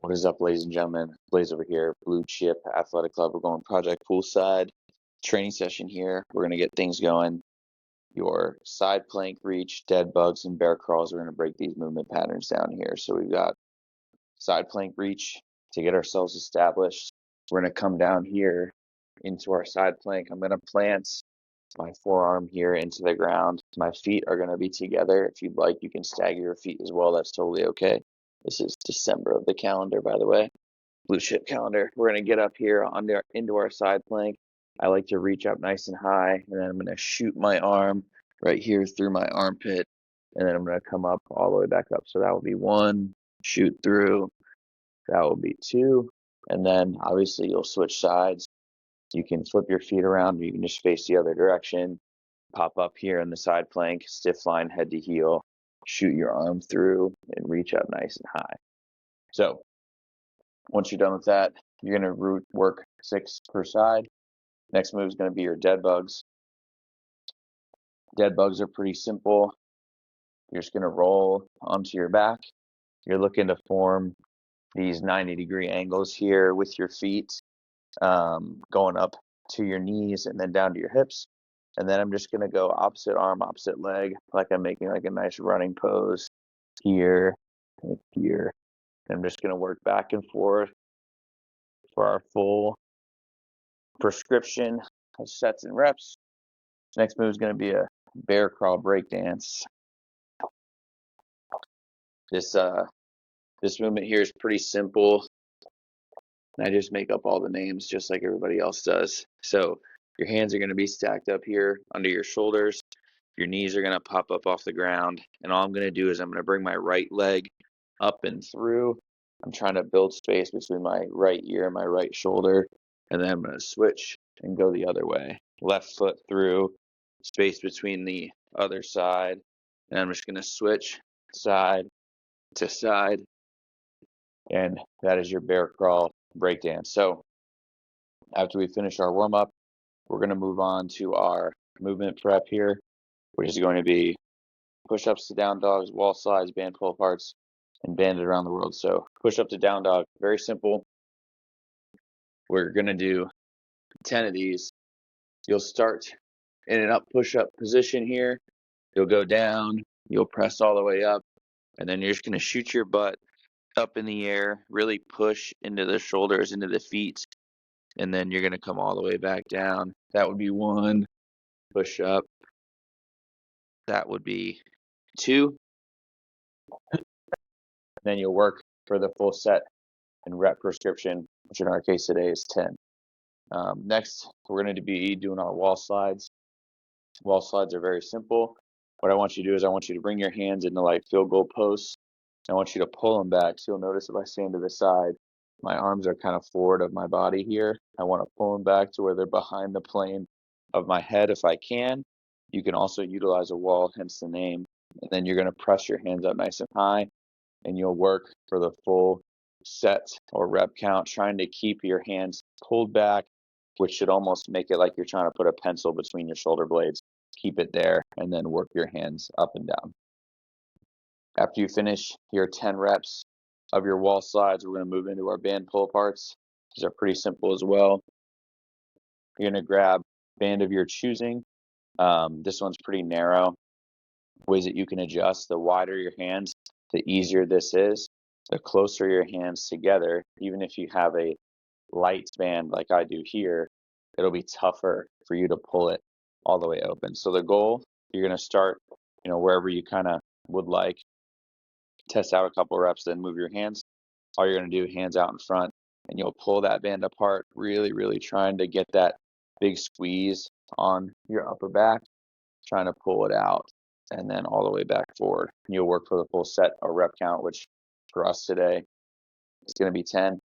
What is up, ladies and gentlemen? Blaze over here, Blue Chip Athletic Club. We're going Project Poolside training session here. We're going to get things going. Your side plank reach, dead bugs, and bear crawls. We're going to break these movement patterns down here. So we've got side plank reach to get ourselves established. We're going to come down here into our side plank. I'm going to plant my forearm here into the ground. My feet are going to be together. If you'd like, you can stagger your feet as well. That's totally okay. This is December of the calendar, by the way, Blue Chip calendar. We're going to get up here into our side plank. I like to reach up nice and high, and then I'm going to shoot my arm right here through my armpit, and then I'm going to come up all the way back up. So that will be one, shoot through. That will be two, and then obviously you'll switch sides. You can flip your feet around, or you can just face the other direction. Pop up here in the side plank, stiff line head to heel, shoot your arm through, and reach up nice and high. So once you're done with that, you're going to work 6 per side. Next move is going to be your dead bugs. Dead bugs are pretty simple. You're just going to roll onto your back. You're looking to form these 90-degree angles here with your feet, going up to your knees and then down to your hips. And then I'm just going to go opposite arm, opposite leg, like I'm making like a nice running pose here and here. And I'm just going to work back and forth for our full prescription of sets and reps. Next move is going to be a bear crawl break dance. This movement here is pretty simple. And I just make up all the names just like everybody else does. So your hands are going to be stacked up here under your shoulders. Your knees are going to pop up off the ground. And all I'm going to do is I'm going to bring my right leg up and through. I'm trying to build space between my right ear and my right shoulder. And then I'm going to switch and go the other way. Left foot through, space between the other side. And I'm just going to switch side to side. And that is your bear crawl breakdance. So after we finish our warm-up, we're going to move on to our movement prep here, which is going to be push-ups to down dogs, wall slides, band pull aparts, and banded around the world. So push-up to down dog, very simple. We're going to do 10 of these. You'll start in an up push-up position here. You'll go down, you'll press all the way up, and then you're just going to shoot your butt up in the air, really push into the shoulders, into the feet, and then you're going to come all the way back down. That would be 1 push up. That would be 2. And then you'll work for the full set and rep prescription, which in our case today is 10. Next, we're going to be doing our wall slides. Wall slides are very simple. What I want you to do is I want you to bring your hands into like field goal posts. I want you to pull them back. So you'll notice if I stand to the side, my arms are kind of forward of my body here. I want to pull them back to where they're behind the plane of my head if I can. You can also utilize a wall, hence the name. And then you're going to press your hands up nice and high, and you'll work for the full set or rep count, trying to keep your hands pulled back, which should almost make it like you're trying to put a pencil between your shoulder blades. Keep it there, and then work your hands up and down. After you finish your 10 reps of your wall slides, we're going to move into our band pull aparts. These are pretty simple as well. You're going to grab a band of your choosing. This one's pretty narrow. Ways that you can adjust: the wider your hands, the easier this is. The closer your hands together, even if you have a light band like I do here, it'll be tougher for you to pull it all the way open. So the goal, you're going to start, wherever you kind of would like. Test out a couple reps, then move your hands. All you're going to do, hands out in front, and you'll pull that band apart, really, really trying to get that big squeeze on your upper back, trying to pull it out, and then all the way back forward. And you'll work for the full set or rep count, which for us today is going to be 10.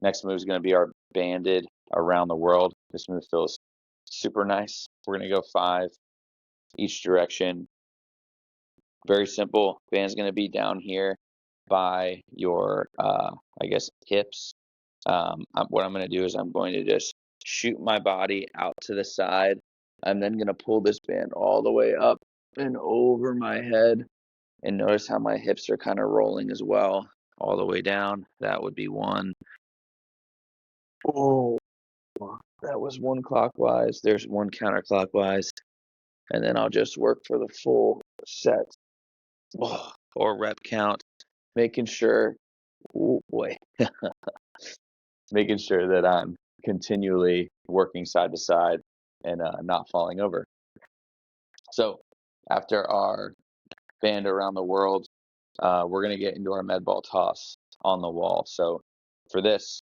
Next move is going to be our banded around the world. This move feels super nice. We're going to go 5 each direction. Very simple. Band's going to be down here by your, hips. What I'm going to do is I'm going to just shoot my body out to the side. I'm then going to pull this band all the way up and over my head. And notice how my hips are kind of rolling as well. all the way down. That would be one. Oh, that was one clockwise. There's one counterclockwise. And then I'll just work for the full set or rep count, making sure, oh boy, making sure that I'm continually working side to side and not falling over. So after our band around the world, we're going to get into our med ball toss on the wall. So for this,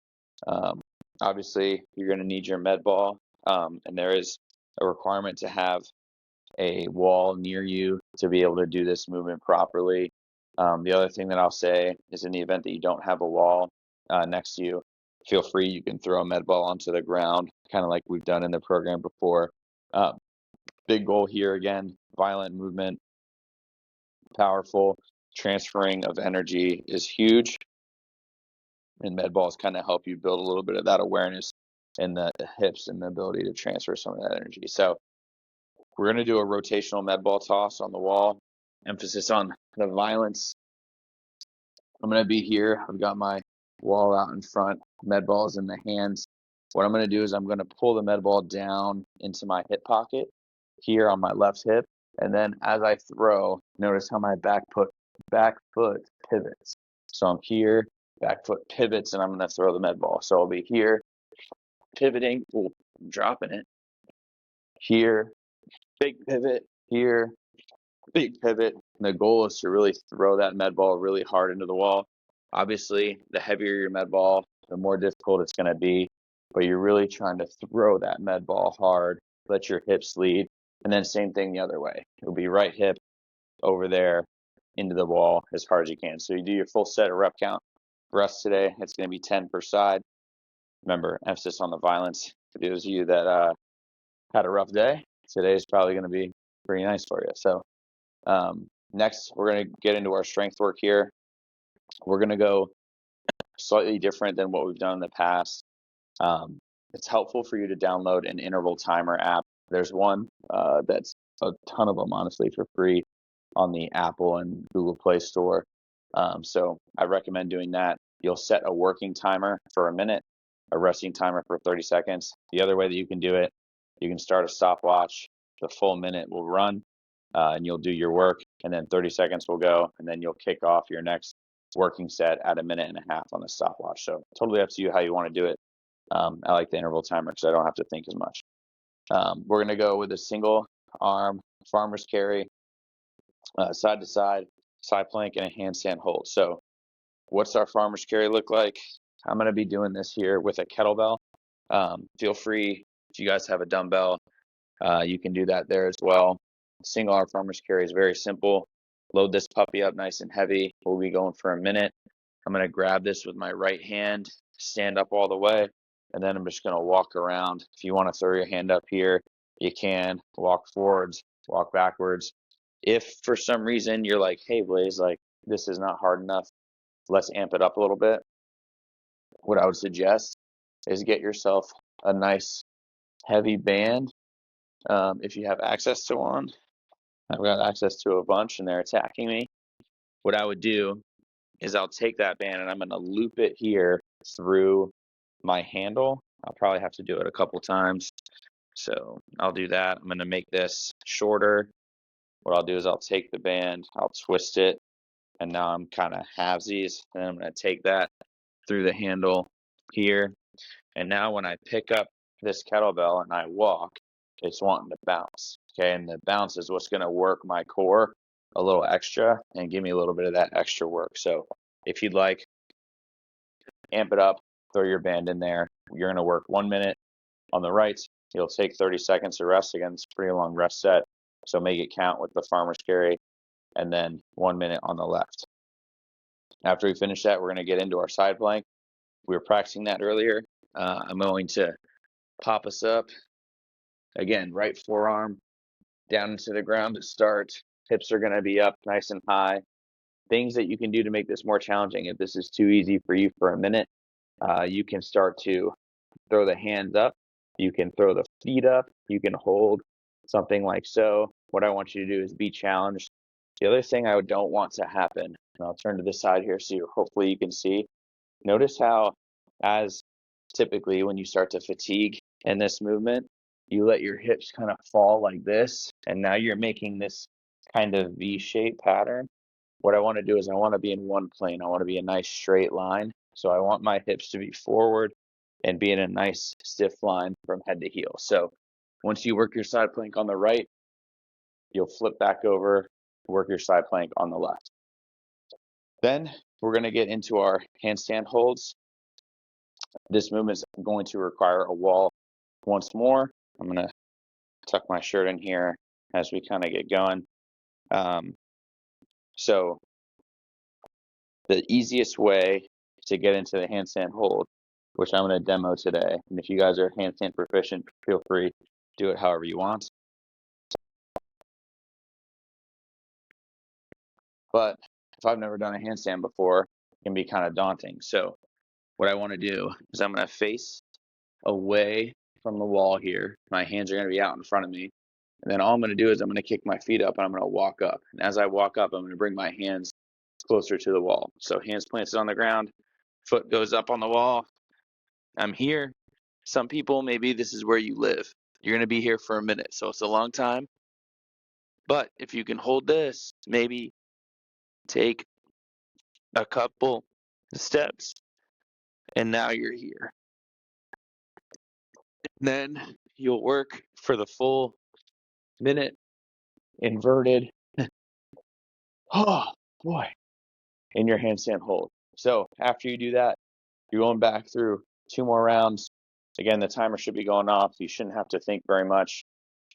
obviously you're going to need your med ball, and there is a requirement to have a wall near you to be able to do this movement properly. The other thing that I'll say is in the event that you don't have a wall next to you, feel free, you can throw a med ball onto the ground, kind of like we've done in the program before. Big goal here again, violent movement, powerful, transferring of energy is huge. And med balls kind of help you build a little bit of that awareness in the hips and the ability to transfer some of that energy. So we're going to do a rotational med ball toss on the wall, emphasis on the violence. I'm going to be here. I've got my wall out in front, med balls in the hands. What I'm going to do is I'm going to pull the med ball down into my hip pocket here on my left hip. And then as I throw, notice how my back foot pivots. So I'm here, back foot pivots, and I'm going to throw the med ball. So I'll be here, pivoting, I'm dropping it. Here, big pivot, here, big pivot. And the goal is to really throw that med ball really hard into the wall. Obviously, the heavier your med ball, the more difficult it's going to be, but you're really trying to throw that med ball hard, let your hips lead, and then same thing the other way. It'll be right hip over there into the wall as hard as you can. So you do your full set of rep count. Rest today, it's going to be 10 per side. Remember, emphasis on the violence. For those of you that had a rough day, today is probably going to be pretty nice for you. So next, we're going to get into our strength work here. We're going to go slightly different than what we've done in the past. It's helpful for you to download an interval timer app. There's one that's a ton of them, honestly, for free on the Apple and Google Play Store. So I recommend doing that. You'll set a working timer for a minute, a resting timer for 30 seconds. The other way that you can do it, you can start a stopwatch. The full minute will run, and you'll do your work, and then 30 seconds will go, and then you'll kick off your next working set at a minute and a half on the stopwatch. So totally up to you how you want to do it. I like the interval timer because I don't have to think as much. We're going to go with a single arm farmer's carry, side to side, side plank, and a handstand hold. So what's our farmer's carry look like? I'm going to be doing this here with a kettlebell. Feel free, if you guys have a dumbbell, you can do that there as well. Single arm farmer's carry is very simple. Load this puppy up nice and heavy. We'll be going for a minute. I'm going to grab this with my right hand, stand up all the way, and then I'm just going to walk around. If you want to throw your hand up here, you can. Walk forwards, walk backwards. If for some reason you're like, hey, Blaze, like this is not hard enough, let's amp it up a little bit. What I would suggest is get yourself a nice heavy band. If you have access to one, I've got access to a bunch and they're attacking me. What I would do is I'll take that band and I'm going to loop it here through my handle. I'll probably have to do it a couple times. So I'll do that. I'm going to make this shorter. What I'll do is I'll take the band, I'll twist it, and now I'm kind of halvesies. And I'm going to take that through the handle here. And now when I pick up this kettlebell and I walk, it's wanting to bounce. Okay, and the bounce is what's going to work my core a little extra and give me a little bit of that extra work. So if you'd like, amp it up, throw your band in there. You're going to work 1 minute on the right. You'll take 30 seconds to rest. Again, it's a pretty long rest set. So make it count with the farmer's carry, and then 1 minute on the left. After we finish that, we're going to get into our side plank. We were practicing that earlier. I'm going to pop us up. Again, right forearm down into the ground to start. Hips are going to be up nice and high. Things that you can do to make this more challenging. If this is too easy for you for a minute, you can start to throw the hands up. You can throw the feet up. You can hold something like so. What I want you to do is be challenged. The other thing I don't want to happen, and I'll turn to the side here so hopefully you can see, notice how as typically when you start to fatigue in this movement, you let your hips kind of fall like this, and now you're making this kind of V-shaped pattern. What I want to do is I want to be in one plane. I want to be a nice straight line. So I want my hips to be forward and be in a nice stiff line from head to heel. So once you work your side plank on the right, you'll flip back over, work your side plank on the left. Then we're going to get into our handstand holds. This movement is going to require a wall once more. I'm going to tuck my shirt in here as we kind of get going. So the easiest way to get into the handstand hold, which I'm going to demo today, and if you guys are handstand proficient, feel free to do it however you want. But if I've never done a handstand before, it can be kind of daunting. So what I want to do is I'm going to face away from the wall here. My hands are going to be out in front of me. And then all I'm going to do is I'm going to kick my feet up and I'm going to walk up. And as I walk up, I'm going to bring my hands closer to the wall. So hands planted on the ground, foot goes up on the wall. I'm here. Some people, maybe this is where you live. You're going to be here for a minute, so it's a long time. But if you can hold this, maybe take a couple steps, and now you're here. Then you'll work for the full minute, inverted. Oh, boy. In your handstand hold. So after you do that, you're going back through 2 more rounds. Again, the timer should be going off. You shouldn't have to think very much.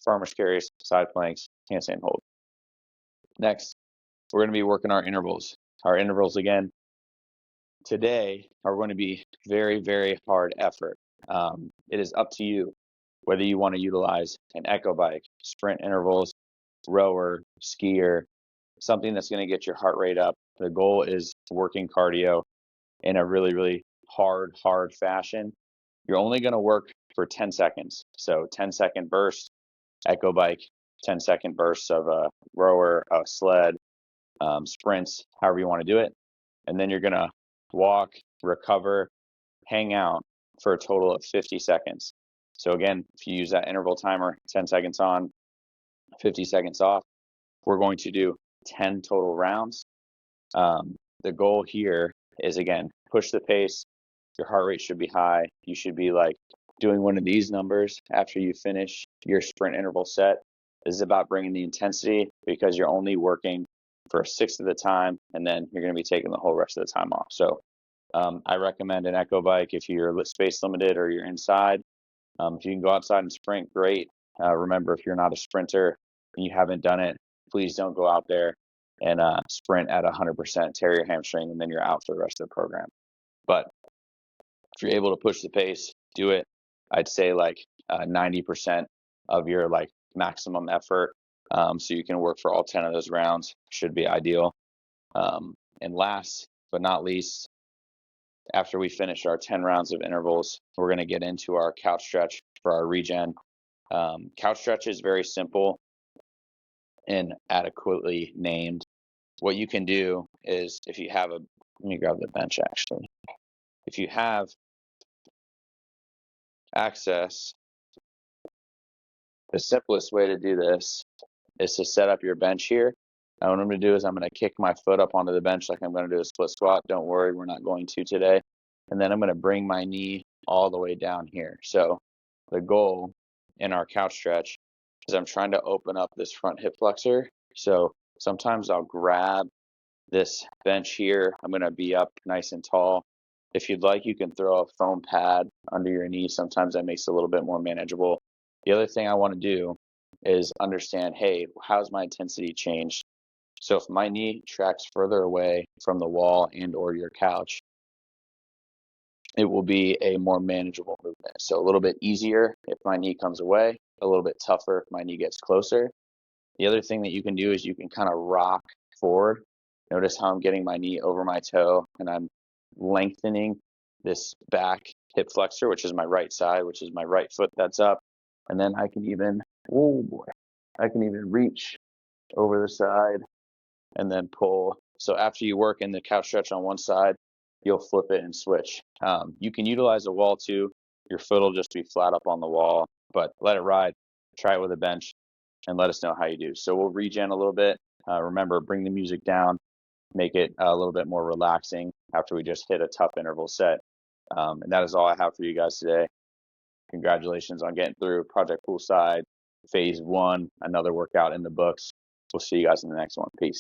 Farmer's carries, side planks, handstand hold. Next, we're going to be working our intervals. Our intervals, again, today are going to be very, very hard effort. It is up to you whether you want to utilize an echo bike, sprint intervals, rower, skier, something that's going to get your heart rate up. The goal is working cardio in a really, really hard fashion. You're only going to work for 10 seconds. So 10-second bursts, echo bike, 10-second bursts of a rower, a sled, sprints, however you want to do it. And then you're going to walk, recover, hang out for a total of 50 seconds. So again, if you use that interval timer, 10 seconds on, 50 seconds off, we're going to do 10 total rounds. The goal here is, again, push the pace. Your heart rate should be high. You should be like doing one of these numbers after you finish your sprint interval set. This is about bringing the intensity because you're only working for a sixth of the time, and then you're going to be taking the whole rest of the time off. So I recommend an echo bike if you're space limited or you're inside. If you can go outside and sprint, great. Remember, if you're not a sprinter and you haven't done it, please don't go out there and sprint at 100%, tear your hamstring, and then you're out for the rest of the program. But if you're able to push the pace, do it. I'd say like 90% of your like maximum effort, so you can work for all 10 of those rounds should be ideal. And last but not least, after we finish our 10 rounds of intervals, we're going to get into our couch stretch for our regen. Couch stretch is very simple and adequately named. What you can do is, if you have let me grab the bench actually. If you have access, the simplest way to do this is to set up your bench here. Now what I'm going to do is I'm going to kick my foot up onto the bench like I'm going to do a split squat. Don't worry, we're not going to today. And then I'm going to bring my knee all the way down here. So the goal in our couch stretch is I'm trying to open up this front hip flexor. So sometimes I'll grab this bench here. I'm going to be up nice and tall. If you'd like, you can throw a foam pad under your knee. Sometimes that makes it a little bit more manageable. The other thing I want to do is understand, hey, how's my intensity changed? So if my knee tracks further away from the wall and or your couch, it will be a more manageable movement. So a little bit easier if my knee comes away, a little bit tougher if my knee gets closer. The other thing that you can do is you can kind of rock forward. Notice how I'm getting my knee over my toe and I'm lengthening this back hip flexor, which is my right side, which is my right foot that's up. And then I can even, I can even reach over the side and then pull. So after you work in the couch stretch on one side, you'll flip it and switch. You can utilize a wall too. Your foot will just be flat up on the wall, but let it ride. Try it with a bench and let us know how you do. So we'll regen a little bit. Remember, bring the music down, make it a little bit more relaxing after we just hit a tough interval set. And that is all I have for you guys today. Congratulations on getting through Project Poolside Phase 1, another workout in the books. We'll see you guys in the next one. Peace.